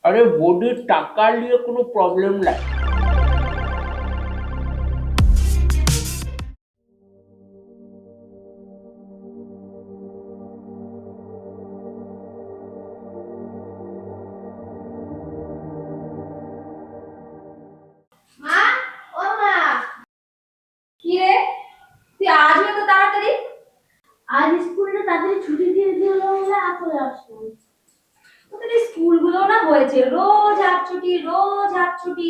আরে বডির টাকা নিয়ে কোনো প্রবলেম নাই। মা, ও মা, কি রে? তুই আজও এত তাড়াতাড়ি? আজ স্কুলটা তাড়াতাড়ি ছুটি দিয়ে দিল বলে আর চলে আসলাম। তোদের স্কুলগুলো না হয়েছে রোজ হাফ ছুটি, রোজ হাফ ছুটি।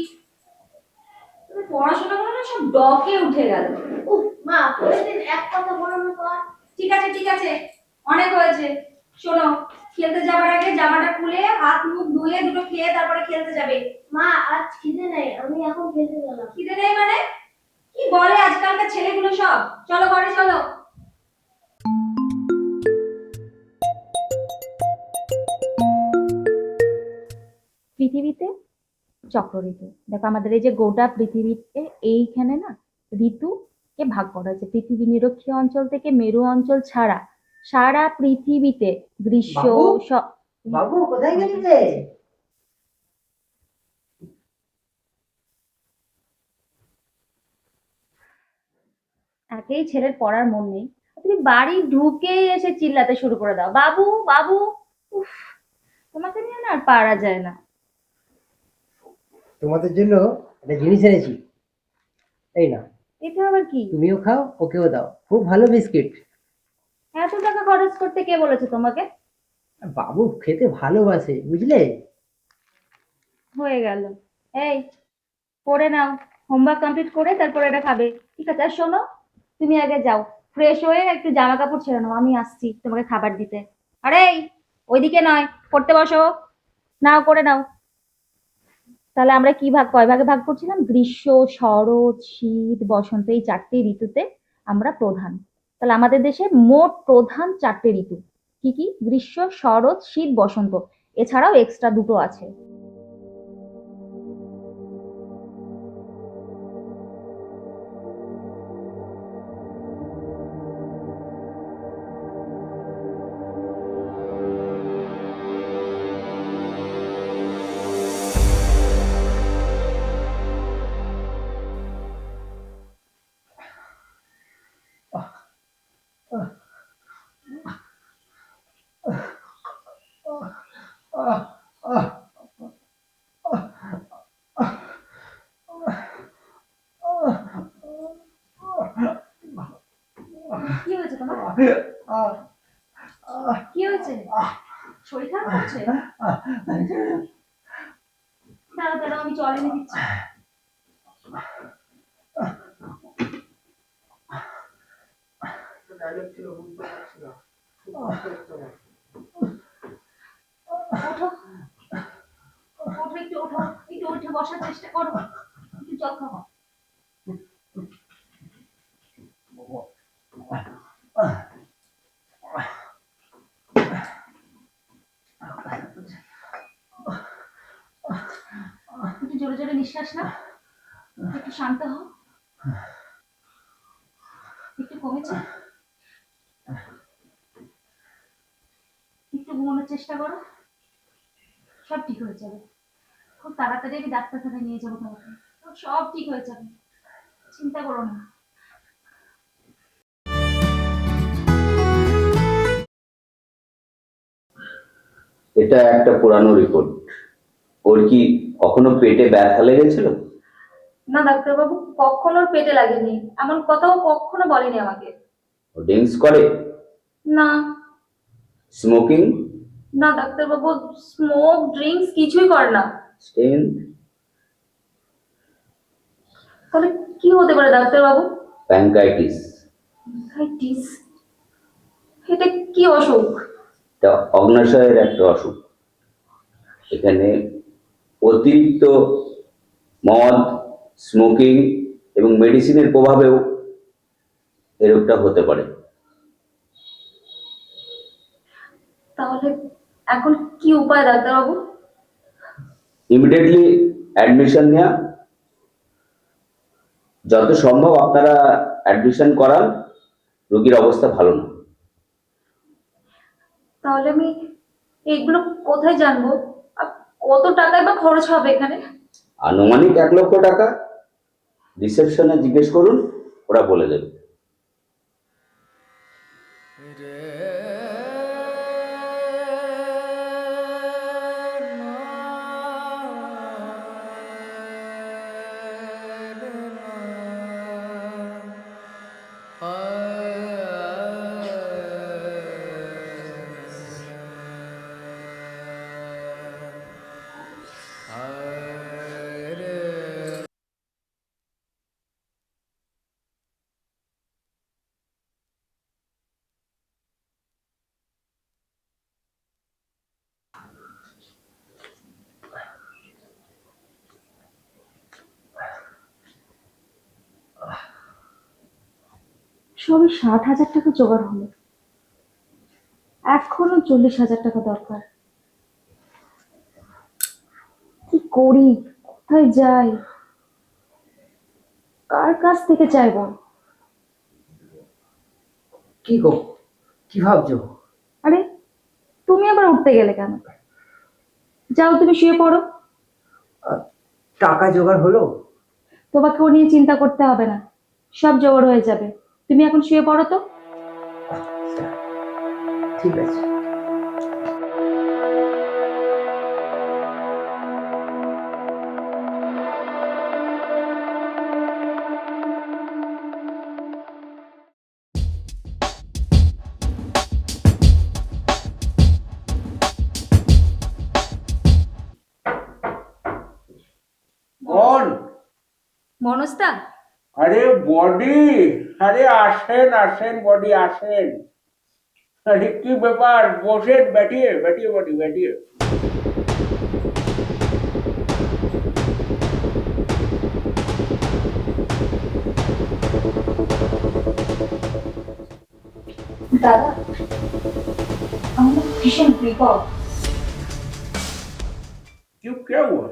তোদের পড়াশোনাগুলো না সব ডকে উঠে গেল। উফ মা, প্রতিদিন এক কথা বলানো কর। ঠিক আছে ঠিক আছে, অনেক হয়েছে। শোনো, খেলতে যাওয়ার আগে জামাটা খুলে হাত মুখ ধুয়ে দুটো খেয়ে তারপরে খেলতে যাবে। মা, আজ খিদে নেই, আমি এখন খেলতে গেলাম। খিদে নেই মানে? কি বলে আজকালকার ছেলেগুলো সব! চলো ঘরে চলো। পৃথিবীতে চক্র ঋতু, দেখো আমাদের এই যে গোটা পৃথিবীতে এইখানে না ঋতুকে ভাগ করা হয়েছে। পৃথিবী নিরক্ষীয় অঞ্চল থেকে মেরু অঞ্চল ছাড়া সারা পৃথিবীতে গ্রীষ্ম বাবু, স- বাবু কোথায় গেলি রে? একেই ছেলের পড়ার মন নেই, তুমি বাড়ি ঢুকেই এসে চিল্লাতে শুরু করে দাও, বাবু বাবু। উফ, তোমাকে নিয়ে না আর পারা যায় না। তোমাদের জন্য একটা জিনিস এনেছি, এই না, এটা আবার কি? তুমিও খাও, ওকেও দাও, খুব ভালো বিস্কিট। এত টাকা খরচ করতে কে বলেছে তোমাকে? বাবু খেতে ভালোবাসে, বুঝলে? হয়ে গেল। এই, পড়ে নাও, হোমওয়ার্ক কমপ্লিট করে তারপর এটা খাবে। ঠিক আছে, আর শোনো, তুমি আগে যাও, ফ্রেশ হয়ে একটু জামা কাপড় ছেড়ে নাও, আমি আসছি তোমাকে খাবার দিতে। আরে ওইদিকে নয়, পড়তে বসো। নাও করে নাও। তাহলে আমরা কি ভাগ, কয় ভাগে ভাগ করছিলাম? গ্রীষ্ম, শরৎ, শীত, বসন্ত, এই চারটে ঋতুতে আমরা প্রধান। তাহলে আমাদের দেশে মোট প্রধান চারটে ঋতু কি কি? গ্রীষ্ম, শরৎ, শীত, বসন্ত। এছাড়াও এক্সট্রা দুটো আছে। কি হয়েছে তোমার? কি হয়েছে? শরীর খারাপ করছে? দাঁড়াও দাঁড়াও, আমি জল এনে দিচ্ছি। ওঠো, ওঠো, একটু ওঠো, একটু উঠে বসার চেষ্টা করো, একটু জল খাও। একটু জোরে জোরে নিঃশ্বাস নাও, একটু শান্ত হও। একটু কমেছে? একটু ঘুমানোর চেষ্টা করো, সব ঠিক হয়ে যাবে। খুব তাড়াতাড়ি আমি ডাক্তারখানায় নিয়ে যাবো তোমাকে, সব ঠিক হয়ে যাবে, চিন্তা করো না। এটা একটা পুরানো রিপোর্ট। ওর কি কখনো পেটে ব্যথা লেগেছিল? না ডাক্তারবাবু, কখনো ওর পেটে লাগেনি, এমন কথাও কখনো বলেনি আমাকে। ও ড্রিঙ্কস করে? না। স্মোকিং? না ডাক্তারবাবু, স্মোক ড্রিঙ্কস কিছুই করে না। স্টেন? তাহলে কি হতে পারে ডাক্তারবাবু? প্যাঙ্কাইটিস? ব্রঙ্কাইটিস? এটা কি অসুখ? এটা অগ্নাশয়ের একটা অসুখ। এখানে অতিরিক্ত মদ, স্মোকিং এবং মেডিসিনের প্রভাবেও এই রোগটা হতে পারে। তাহলে এখন কি উপায় ডাক্তারবাবু? ইমিডিয়েটলি অ্যাডমিশন নেওয়া, যত সম্ভব আপনারা অ্যাডমিশন করান, রোগীর অবস্থা ভালো না। তাহলে আমি এগুলো কোথায় জানবো? কত টাকা বা খরচ হবে এখানে? আনুমানিক 1 লক্ষ টাকা। রিসেপশনে জিজ্ঞেস করুন, ওরা বলে দেবে। সবই 60,000 টাকা জোগাড় হলো, এখনো 40,000 টাকা দরকার। কি করি, কোথায় যাই, কার কাছ থেকে চাইবো? কি গো, কি ভাবছো? আরে তুমি আবার উঠতে গেলে কেন? যাও তুমি শুয়ে পড়ো। টাকা জোগাড় হলো? তোমাকে ও নিয়ে চিন্তা করতে হবে না, সব জোগাড় হয়ে যাবে। তুমি এখন শুয়ে পড়ো তো। আচ্ছা, ঠিক আছে। কোন? মনস্তা, আরে বডি, আরে আসেন আসেন বডি আসেন। আরে কি ব্যাপার, বসেন, बैठिए बैठिए বডি बैठिए। দাদা আমার ভীষণ বিপদ। क्यों, क्या हुआ?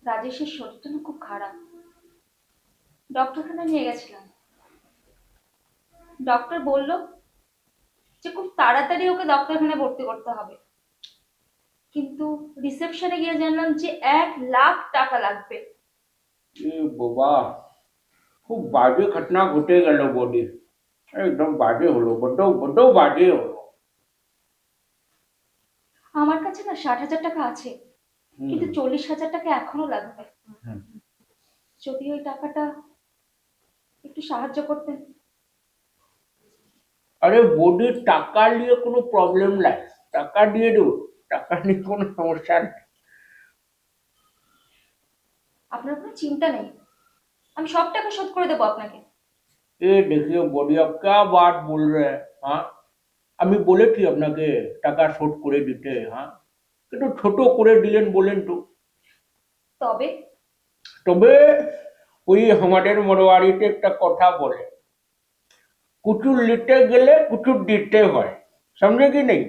রাজেশের শরীরটা না খুব খারাপ, ডক্টরখানা নিয়ে গেছিলাম। ডক্টর বলল যে খুব তাড়াতাড়ি ওকে ডক্টরখানায় ভর্তি করতে হবে, কিন্তু রিসেপশনে গিয়ে জানলাম যে 1,00,000 টাকা লাগবে। এ বাবা, খুব বাজে ঘটনা ঘটে গেল বডি, একদম বাজে হলো, বড্ড বড্ড বাজে হলো। আমার কাছে না 60,000 টাকা আছে, কিন্তু 40,000 টাকা এখনো লাগবে। যদি ওই টাকাটা একটু সাহায্য করতেন। আরে বডি, টাকা নিয়ে কোনো প্রবলেম নাই, টাকা দিয়ে দেবো, টাকা নিয়ে কোনো সমস্যা নেই। আপনার কোনো চিন্তা নেই, আমি সব টাকা শোধ করে দেবো আপনাকে। ये देखिए बॉडी, आप क्या बात बोल रहे हैं? हाँ, আমি বলেছি আপনাকে টাকা শোধ করে দিতে। হ্যাঁ, একটু ছোট করে দিলেন বলেন তো। তবে তবে ওই আমাদের মরোয়ারিতে একটা কথা বলে, কুচুর নিতে গেলে কুচুর দিতে হয়, সমঝে কি নেই?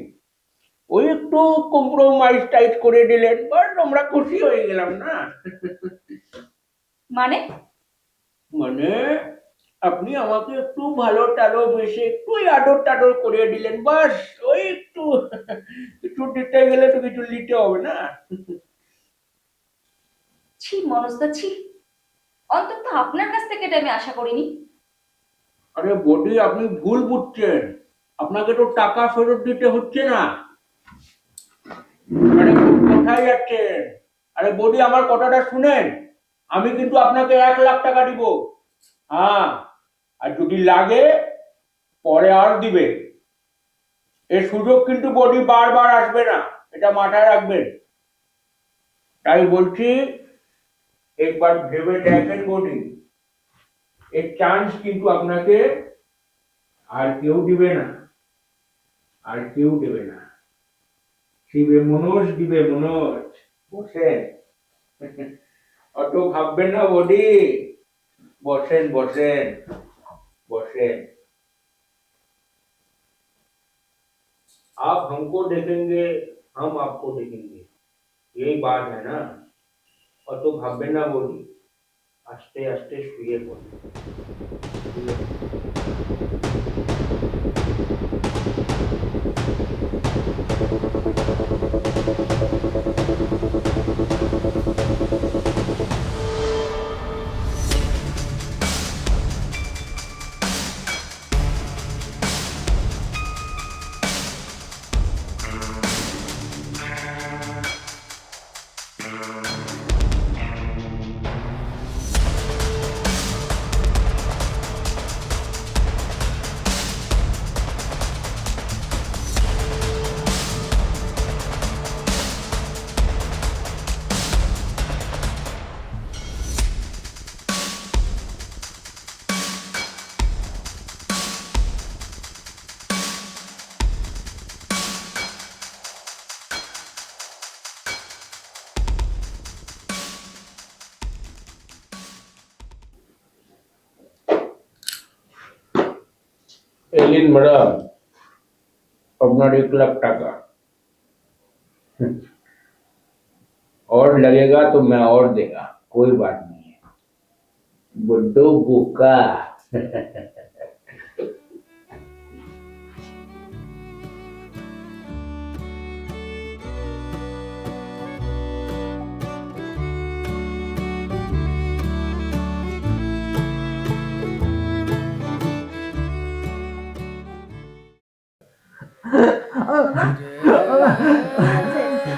ওই একটু কম্প্রোমাইজ টাইট করে দিলেন, বাট আমরা খুশি হয়ে গেলাম না। মানে মানে আপনি আমাকে একটু ভালো টালো বেশি একটু আদর টাদর করে দিলেন, বাস ওই একটু কিছু দিতে গেলে তো কিছু নিতে হবে না। ছি মনস্তা, ছি, অন্তত আপনার কাছ থেকে এটা আমি আশা করিনি। আরে বডি, আপনি ভুল বুঝছেন, আপনাকে তো টাকা ফেরত দিতে হচ্ছে না। আরে কোথায় যাচ্ছেন? আরে বডি, আমার কথাটা শুনেন, আমি কিন্তু আপনাকে 1,00,000 টাকা দিব। হ্যাঁ, আর যদি লাগে পরে আর দিবে। এই সুযোগ কিন্তু বডি বারবার আসবে না, এটা মাথায় রাখবেন। তাই বলছি, একবার ভেবে দেখেন বডি, এই চান্স কিন্তু আপনাকে আর কেউ দিবে না, আর কেউ দেবে না। শিবে মনোজ দিবে, মনোজ। বসেন, অত ভাববেন না বডি, বসেন বসেন बसें। आप हमको देखेंगे, हम आपको देखेंगे, यही बात है ना। और तो भाबे ना बोली, आस्ते आस्ते शुए बोली। एलिन मैडम, अपना 1 लाख टका और लगेगा तो मैं और देगा, कोई बात नहीं है। बुड्ढू बुका।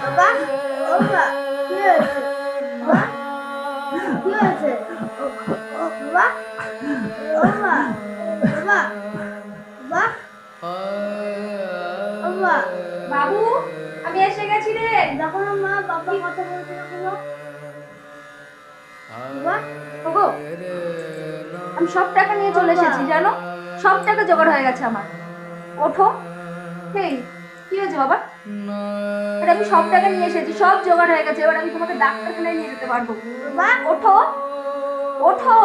বাবা ও বাবা কি হয়েছে বাবা কি হয়েছে ও বাবা ও বাবা বাবা বাবা ও বাবা বাবু, আমি এসে গেছি রে। দেখো না মা বাবা কথা বলছে না কোনো বাবা ওগো, আমি সব টাকা নিয়ে চলে এসেছি জানো, সব টাকা জোগাড় হয়ে গেছে আমার। ওঠো। হেই, কি হয়েছে বাবা? আরে আমি সব টাকা নিয়ে এসেছি, সব জোগাড় হয়ে গেছে, এবার আমি তোমাকে ডাক্তারখানায় নিয়ে যেতে পারবো। বাবা ওঠো, ওঠো।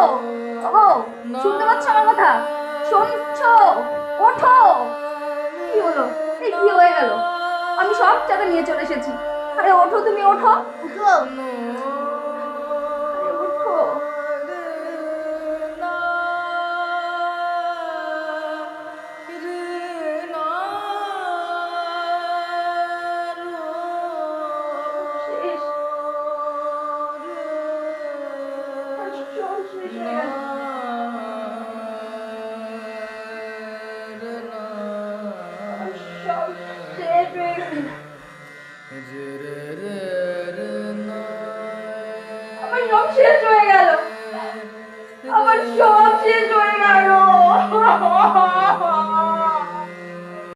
ওগো, শুনতে পাচ্ছ আমার কথা? শুনছো? ওঠো। কি হলো? এই কি হয়ে গেল? আমি সব টাকা নিয়ে চলে এসেছি। আরে ওঠো, তুমি ওঠো। উঠো আরে ওঠো। শেষ। আর সব শেষ হয়ে গেল। আর সব শেষ হয়ে গেল। আমার সব শেষ হয়ে গেল। আমার সব শেষ হয়ে গেল।